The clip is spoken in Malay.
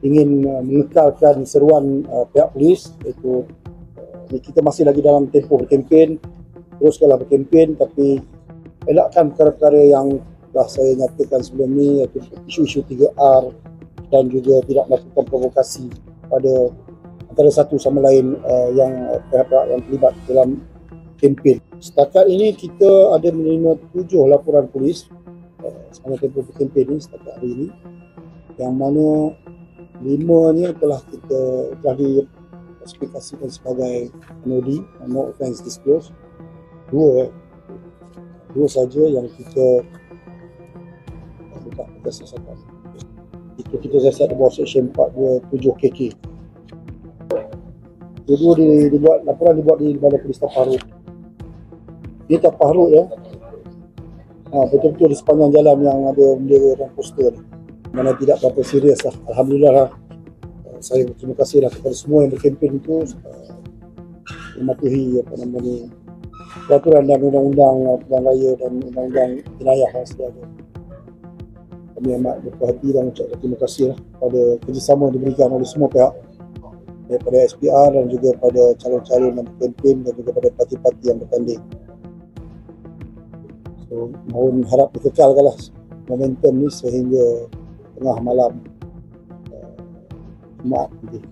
ingin mengekalkan seruan pihak polis, iaitu kita masih lagi dalam tempoh berkempen, teruskanlah berkempen, tapi elakkan perkara-perkara yang dah saya nyatakan sebelum ni, iaitu isu-isu 3R dan juga tidak melakukan provokasi pada antara satu sama lain yang pihak-pihak yang terlibat dalam kempen. Setakat ini kita ada menerima 7 laporan polis selama tempoh berkempen ni setakat hari ini, yang mana 5 ni telah diklasifikasikan sebagai NOD, no offence disclosed. 2 saja yang kita buka siasatan. Itu kita siasat di bawah Seksyen 427 KK. Kedua laporan dibuat di Balai Polis Tapak Harut. Dia Tapak Harut ya. Betul-betul di sepanjang jalan yang ada bendera dan poster ni. Mana tidak berapa serius lah. Alhamdulillah lah. Saya berterima kasih lah kepada semua yang berkempen itu mematuhi peraturan dan undang-undang pilihan raya dan undang-undang jenayah yang sedia ada. Kami amat berhati dan ucapkan terima kasih lah pada kerjasama yang diberikan oleh semua pihak, daripada SPR dan juga pada calon-calon yang berkempen dan juga pada parti-parti yang bertanding. So, mohon harap dikekalkanlah momentum ni sehingga tengah malam Jumaat nanti.